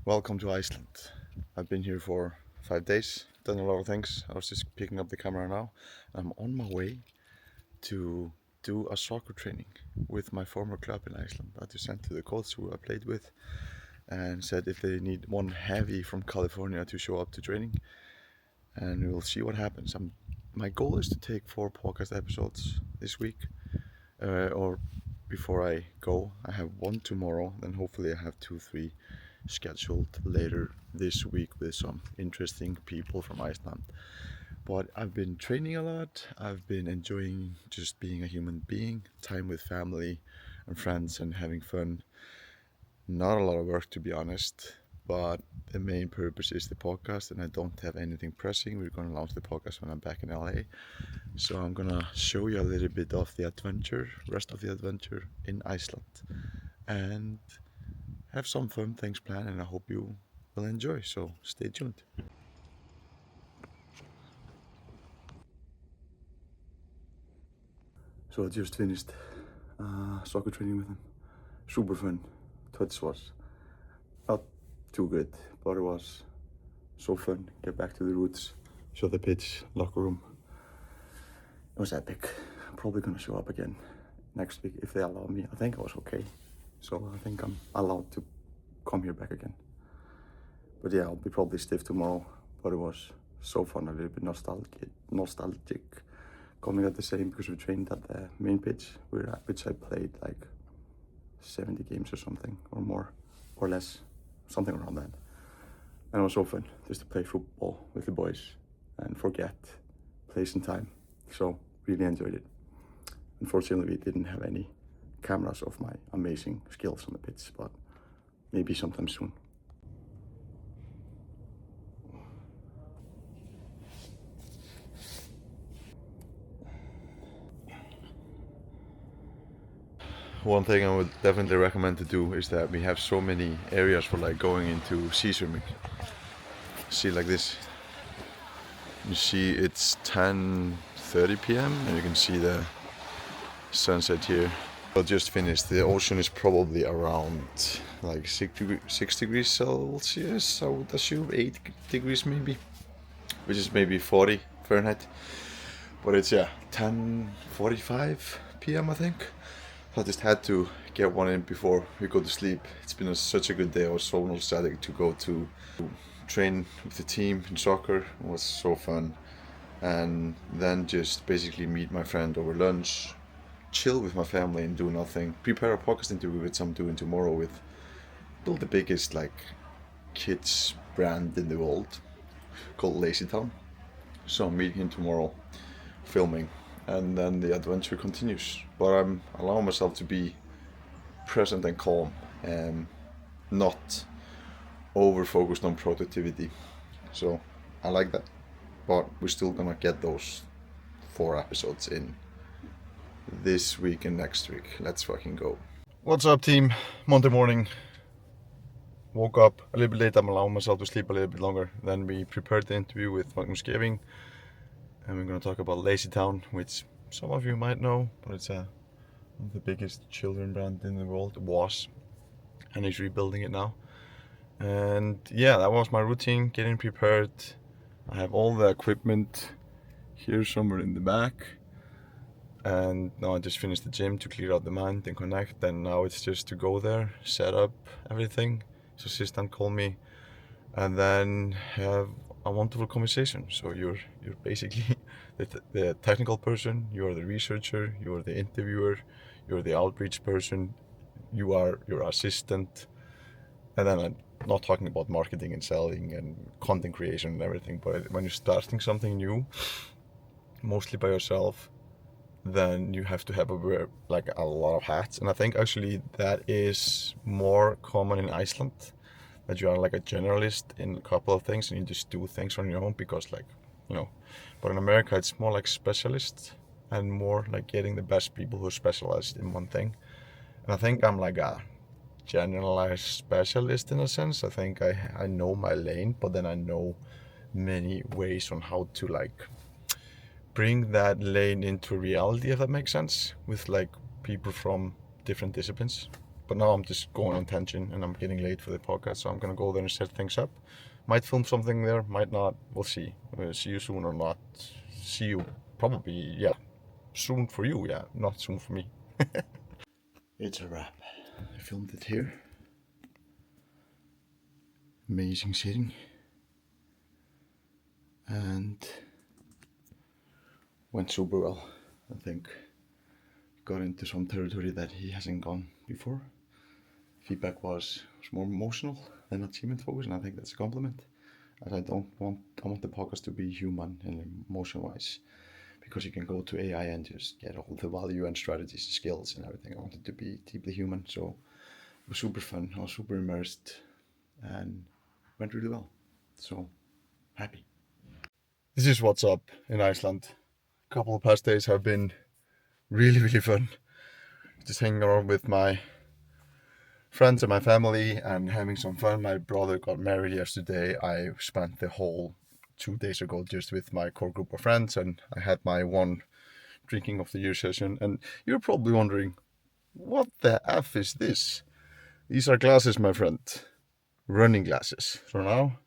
Welcome to Iceland. I've been here for 5 days, done a lot of things. I was just picking up the camera now. I'm on my way to do a soccer training with my former club in Iceland. I just sent to the coach who I played with and said if they need one heavy from California to show up to training, and we'll see what happens. My goal is to take 4 podcast episodes this week, or before I go. I have one tomorrow, then hopefully I have 2, 3 scheduled later this week with some interesting people from Iceland. But I've been training a lot. I've been enjoying just being a human being, time with family and friends and having fun. Not a lot of work, to be honest, but the main purpose is the podcast, and I don't have anything pressing. We're going to launch the podcast when I'm back in LA. So I'm going to show you a little bit of the rest of the adventure in Iceland, and have some fun things planned, and I hope you will enjoy, so stay tuned. So I just finished soccer training with him. Super fun. Touch was not too good, but it was so fun. Get back to the roots, show the pitch, locker room. It was epic. I'm probably gonna show up again next week if they allow me. I think I was okay, so I think I'm allowed to come here back again. But yeah, I'll be probably stiff tomorrow, but it was so fun, a little bit nostalgic coming at the same, because we trained at the main pitch, which I played like 70 games or something, or more, or less, something around that. And it was so fun just to play football with the boys and forget place and time. So really enjoyed it. Unfortunately, we didn't have any cameras of my amazing skills on the pitch, but maybe sometime soon. One thing I would definitely recommend to do is that we have so many areas for like going into sea swimming. See, like this. You see it's 10:30 p.m. and you can see the sunset here. I just finished. The ocean is probably around like 6 degrees Celsius, I would assume, 8 degrees maybe, which is maybe 40 Fahrenheit. But it's 10:45 p.m. I think. I just had to get one in before we go to sleep. It's been such a good day. I was so nostalgic to go to train with the team in soccer. It was so fun. And then just basically meet my friend over lunch, chill with my family and do nothing. Prepare a podcast interview which I'm doing tomorrow with build the biggest like kids brand in the world called Lazy Town. So I'm meeting him tomorrow, filming, and then the adventure continues. But I'm allowing myself to be present and calm and not over focused on productivity. So I like that. But we're still gonna get those 4 episodes in this week and next week. Let's fucking go. What's up, team? Monday morning. Woke up a little bit late. I'm allowing myself to sleep a little bit longer. Then we prepared the interview with Magnus Geving, and we're gonna talk about Lazy Town, which some of you might know, but it's one of the biggest children brand in the world. It was, and he's rebuilding it now. And yeah, that was my routine, getting prepared. I have all the equipment here somewhere in the back, and now I just finished the gym to clear out the mind and connect, and now it's just to go there, set up everything, so assistant call me, and then have a wonderful conversation. So you're basically the technical person, you're the researcher, you're the interviewer, you're the outreach person, you are your assistant, and then I'm not talking about marketing and selling and content creation and everything, but when you're starting something new, mostly by yourself, then you have to have like a lot of hats. And I think actually that is more common in Iceland, that you are like a generalist in a couple of things and you just do things on your own because but in America it's more like specialist and more like getting the best people who are specialized in one thing. And I think I'm like a generalized specialist in a sense. I think I know my lane, but then I know many ways on how to like bring that lane into reality, if that makes sense, with like people from different disciplines. But now I'm just going on tangent and I'm getting late for the podcast, so I'm gonna go there and set things up. Might film something there, might not. We'll see. See you soon or not. See you probably, yeah, soon for you, yeah, not soon for me. It's a wrap. I filmed it here. Amazing setting. And went super well. I think got into some territory that he hasn't gone before. Feedback was more emotional than achievement focused, and I think that's a compliment. As I want the podcast to be human and emotion wise, because you can go to AI and just get all the value and strategies and skills and everything. I want it to be deeply human, so it was super fun. I was super immersed and went really well. So happy. This is what's up in Iceland. A couple of past days have been really fun. Just hanging around with my friends and my family and having some fun. My brother got married yesterday. I spent the whole 2 days ago just with my core group of friends, and I had my one drinking of the year session. And you're probably wondering, what the F is this? These are glasses, my friend. Running glasses. So now,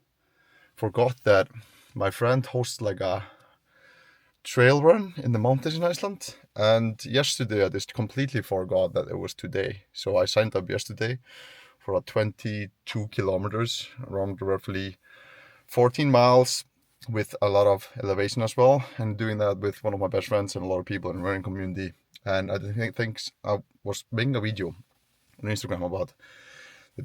forgot that my friend hosts like a trail run in the mountains in Iceland, and yesterday I just completely forgot that it was today. So I signed up yesterday for a 22 kilometers, around roughly 14 miles, with a lot of elevation as well, and doing that with one of my best friends and a lot of people in the running community. And I think I was making a video on Instagram about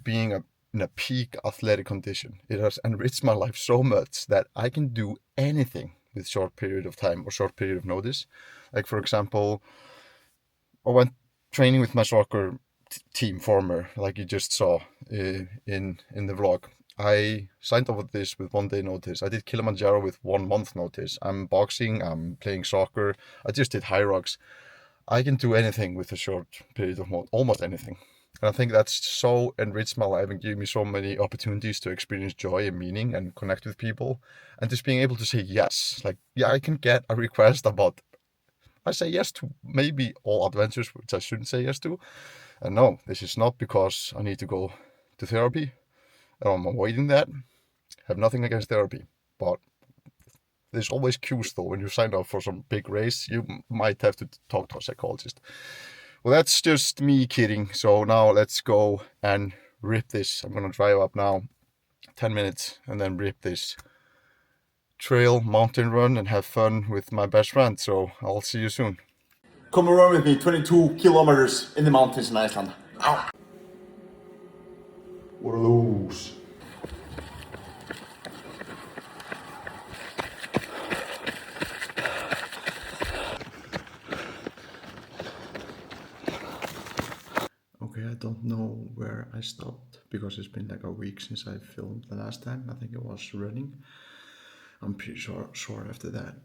being in a peak athletic condition. It has enriched my life so much that I can do anything with short period of time or short period of notice. Like, for example, I went training with my soccer team former, like you just saw in the vlog. I signed up with this with 1 day notice. I did Kilimanjaro with 1 month notice. I'm boxing, I'm playing soccer. I just did high rocks. I can do anything with a short period of almost anything. And I think that's so enriched my life and gave me so many opportunities to experience joy and meaning and connect with people. And just being able to say yes. Like, yeah, I can get a request about, I say yes to maybe all adventures, which I shouldn't say yes to. And no, this is not because I need to go to therapy. I'm avoiding that. Have nothing against therapy. But there's always cues though. When you sign up for some big race, you might have to talk to a psychologist. Well, that's just me kidding. So now let's go and rip this. I'm gonna drive up now 10 minutes and then rip this trail mountain run and have fun with my best friend. So I'll see you soon. Come around with me, 22 kilometers in the mountains in Iceland. Ow. What are those? Okay, I don't know where I stopped because it's been like a week since I filmed the last time. I think it was running. I'm pretty sure after that.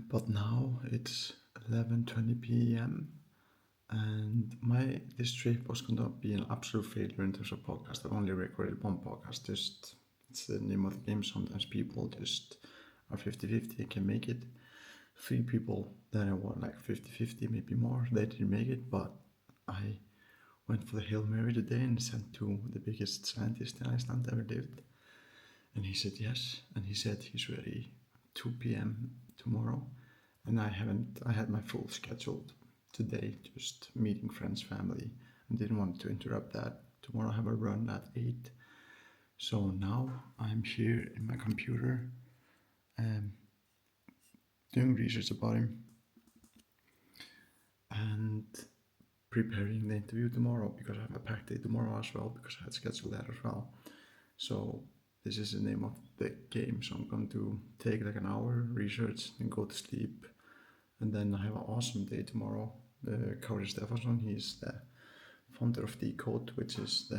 But now it's 11:20 p.m. and this trip was gonna be an absolute failure in terms of podcast. I've only recorded one podcast. Just it's the name of the game. Sometimes people just are 50-50, can make it. 3 people that I want like 50-50, maybe more, they didn't make it, but I went for the Hail Mary today and sent to the biggest scientist in Iceland ever lived. And he said yes, and he said he's ready 2 p.m. tomorrow. And I had my full schedule today, just meeting friends, family, and didn't want to interrupt that. Tomorrow I have a run at 8. So now I'm here in my computer doing research about him and preparing the interview tomorrow, because I have a packed day tomorrow as well, because I had scheduled that as well. So this is the name of the game. So I'm going to take like an hour research and go to sleep, and then I have an awesome day tomorrow. Kári Stefánsson, he's the founder of Decode, which is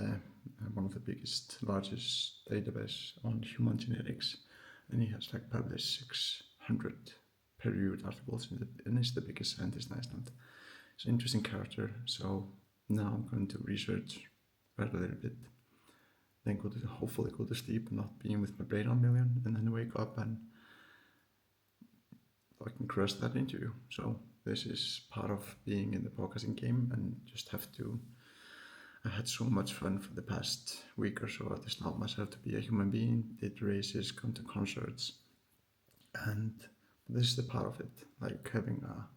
one of the largest database on human genetics, and he has like published 600 peer-reviewed articles and is the biggest scientist in Iceland. It's an interesting character. So now I'm going to research, read a little bit, then hopefully go to sleep, not being with my brain on a million, and then wake up and I can crush that interview. So this is part of being in the podcasting game, and just have to I had so much fun for the past week or so. I just allowed myself to be a human being, did races, gone to concerts, and this is the part of it, like having a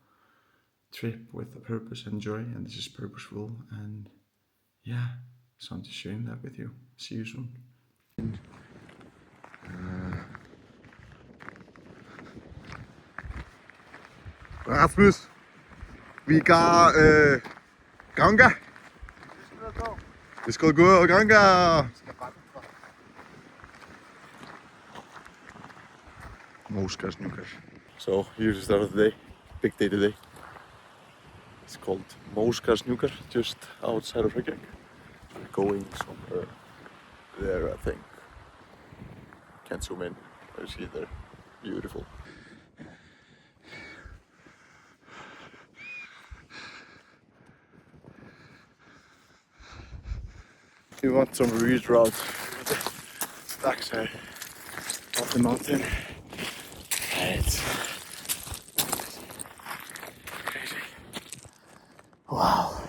trip with a purpose and joy, and this is purposeful, and yeah, so I'm just sharing that with you. See you soon. Rasmus, vi går ganga. Vi skal gå ganga. Móskarhnjúkar. So here's the start of the day. Big day today. It's called Móskarhnjúkar, just outside of Reykjavík. We're going somewhere there, I think. Can't zoom in. I see it there. Beautiful. You want some reed route to the backside of the mountain. And it's crazy. Wow.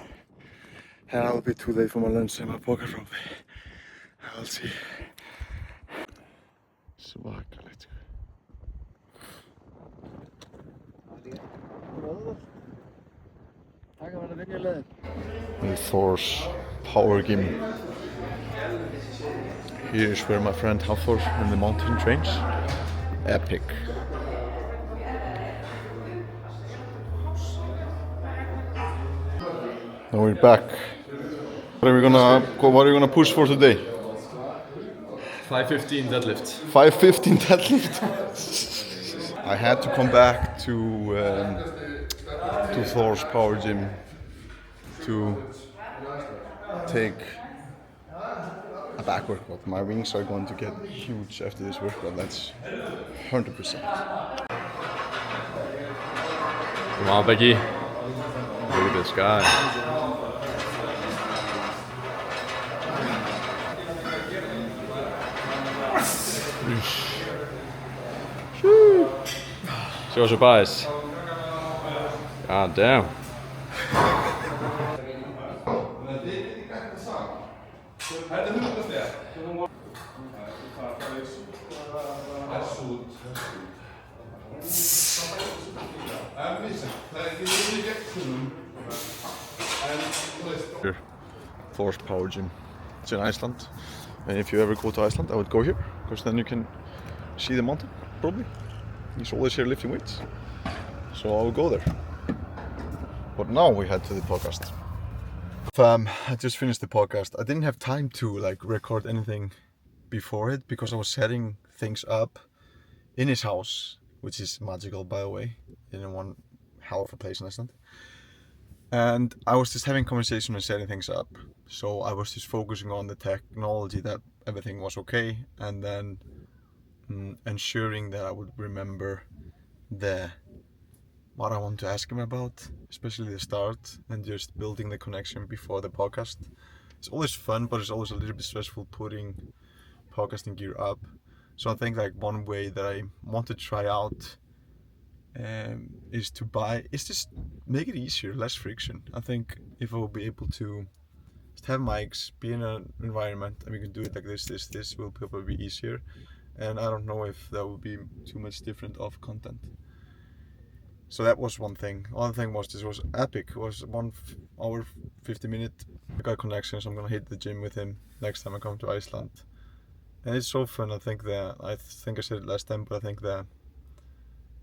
And I'll be too late for my lunch in my pocket probably. I'll see. Svakalegt. The Thor's power gym. Here's where my friend Hafþór in the mountain trains. Epic. Now we're back. What are you gonna push for today? 515 deadlift. 515 deadlift. I had to come back to Thor's power gym to take a back workout. My wings are going to get huge after this workout. That's 100%. Come on, Becky. Look at this guy. Shows your bias. God damn. Here, Thor's power gym. It's in Iceland, and if you ever go to Iceland, I would go here because then you can see the mountain. Probably. He's always here lifting weights, so I will go there. But now we head to the podcast. I just finished the podcast. I didn't have time to record anything before it because I was setting things up in his house, which is magical, by the way, in one hell of a place in Iceland. And I was just having conversation and setting things up. So I was just focusing on the technology, that everything was okay, and then ensuring that I would remember what I want to ask him about, especially the start, and just building the connection before the podcast. It's always fun, but it's always a little bit stressful putting podcasting gear up. So I think one way that I want to try out is just make it easier, less friction. I think if I will be able to just have mics, be in an environment, and we can do it like this will probably be easier. And I don't know if that would be too much different of content. So that was one thing. Other thing was this was epic. It was 1 hour 50 minutes. I got connections. I'm gonna hit the gym with him next time I come to Iceland. And it's so fun. I think I said it last time, but I think the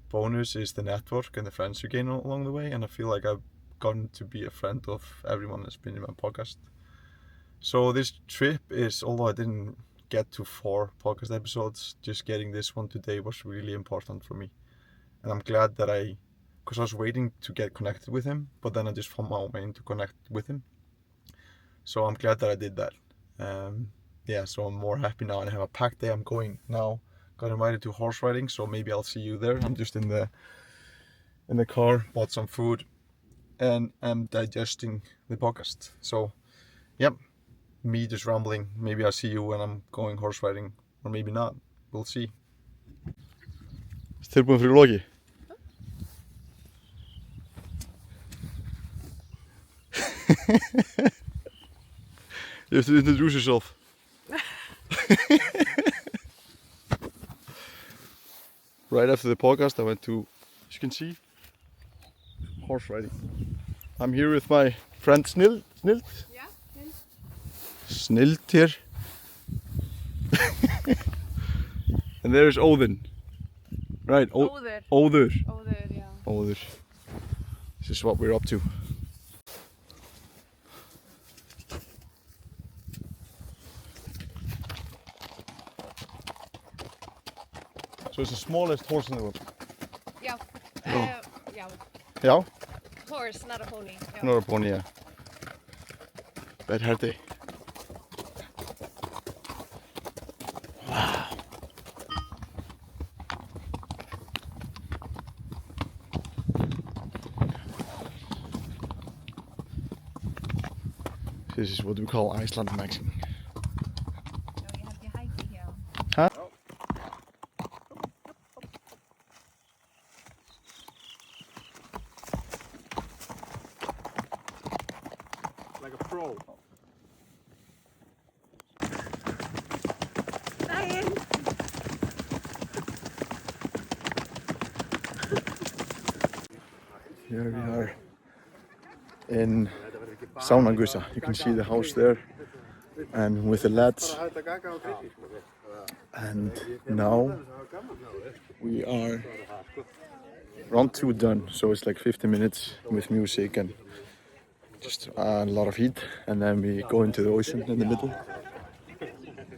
bonus is the network and the friends you gain along the way. And I feel like I've gotten to be a friend of everyone that's been in my podcast. So this trip is, although I didn't get to 4 podcast episodes, just getting this one today was really important for me. And I'm glad that because I was waiting to get connected with him, but then I just found my way to connect with him. So I'm glad that I did that. So I'm more happy now, and I have a packed day. I'm going now. Got invited to horse riding, so maybe I'll see you there. I'm just in the car, bought some food, and I'm digesting the podcast. So, yep, me just rambling. Maybe I'll see you when I'm going horse riding, or maybe not. We'll see. Tilbúin fyrir loki? You have to introduce yourself. Right after the podcast, I went to, as you can see, horse riding. I'm here with my friend Snilt. Yeah, Snilt here. And there's Odin. Right, Oder. Oder. Oder, yeah. Oder. This is what we're up to. So it's the smallest horse in the world. Yeah. Oh. Yeah. Yeah? Horse, not a pony. Yeah. Not a pony, yeah. Bad hair day. This is what we call Iceland maxing. No, you have to hike the hill. Huh? Like a pro. Here we are in Saunagusa. You can see the house there, and with the lads. And now we are round 2 done, so it's like 50 minutes with music and just a lot of heat, and then we go into the ocean in the middle,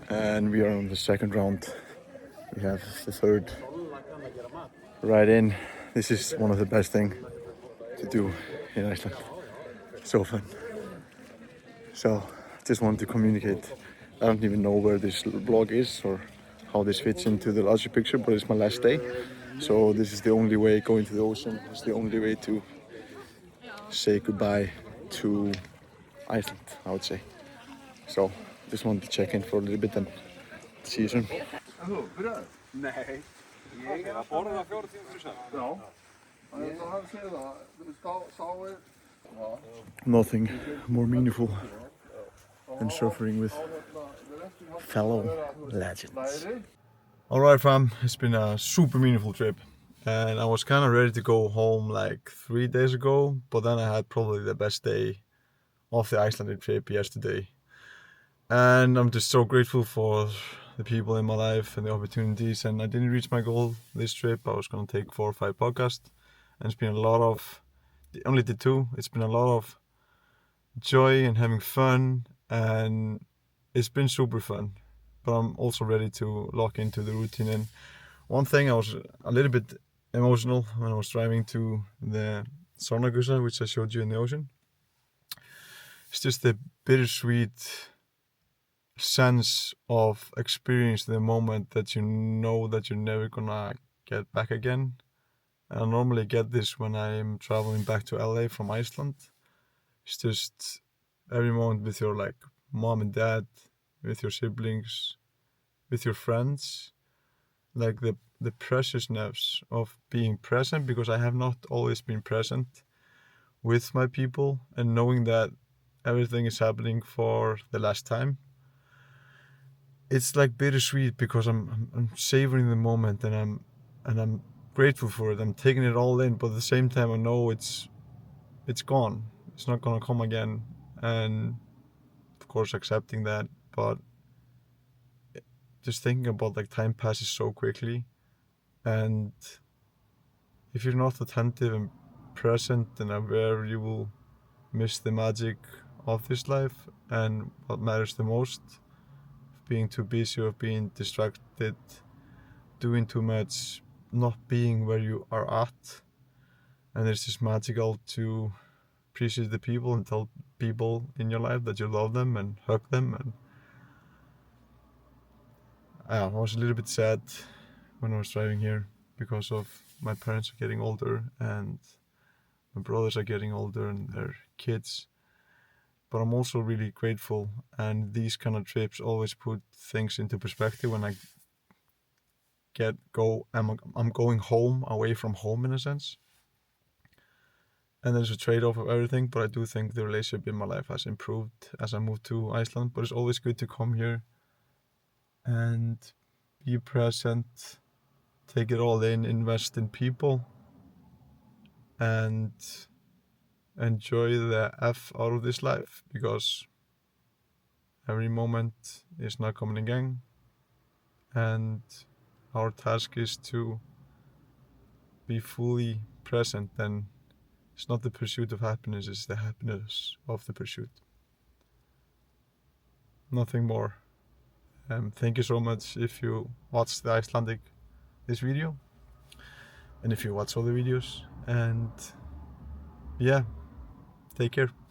and we are on the second round. We have the third right in. This is one of the best things to do in Iceland. So fun. So just wanted to communicate. I don't even know where this vlog is or how this fits into the larger picture, but it's my last day. So this is the only way going to the ocean. It's the only way to say goodbye to Iceland, I would say. So just wanted to check in for a little bit and see you soon. Nothing more meaningful than suffering with fellow legends. Alright fam, it's been a super meaningful trip, and I was kind of ready to go home like 3 days ago, but then I had probably the best day of the Icelandic trip yesterday. And I'm just so grateful for the people in my life and the opportunities, and I didn't reach my goal this trip. I was going to take 4 or 5 podcasts, and it's been a lot of, only did 2, it's been a lot of joy and having fun, and it's been super fun. But I'm also ready to lock into the routine. And one thing, I was a little bit emotional when I was driving to the Sornagusa, which I showed you in the ocean. It's just the bittersweet sense of experiencing the moment that you know that you're never gonna get back again. And I normally get this when I'm traveling back to LA from Iceland. It's just every moment with your like mom and dad, with your siblings, with your friends, like the preciousness of being present, because I have not always been present with my people, and knowing that everything is happening for the last time. It's like bittersweet because I'm savoring the moment, and I'm grateful for it. I'm taking it all in, but at the same time I know it's gone. It's not gonna come again, and of course accepting that. But just thinking about like time passes so quickly, and if you're not attentive and present and aware, you will miss the magic of this life and what matters the most. Being too busy or being distracted, doing too much, not being where you are at. And it's just magical to appreciate the people and tell people in your life that you love them and hug them. And I was a little bit sad when I was driving here because of my parents are getting older and my brothers are getting older and their kids. But I'm also really grateful, and these kind of trips always put things into perspective. When I I'm going home, away from home in a sense. and there's a trade-off of everything, but I do think the relationship in my life has improved as I moved to Iceland. But it's always good to come here and be present, take it all in, invest in people, and enjoy the F out of this life, because every moment is not coming again, and our task is to be fully present, and it's not the pursuit of happiness, it's the happiness of the pursuit. Nothing more. Thank you so much if you watched the Icelandic this video, and if you watch all the videos, and yeah, take care.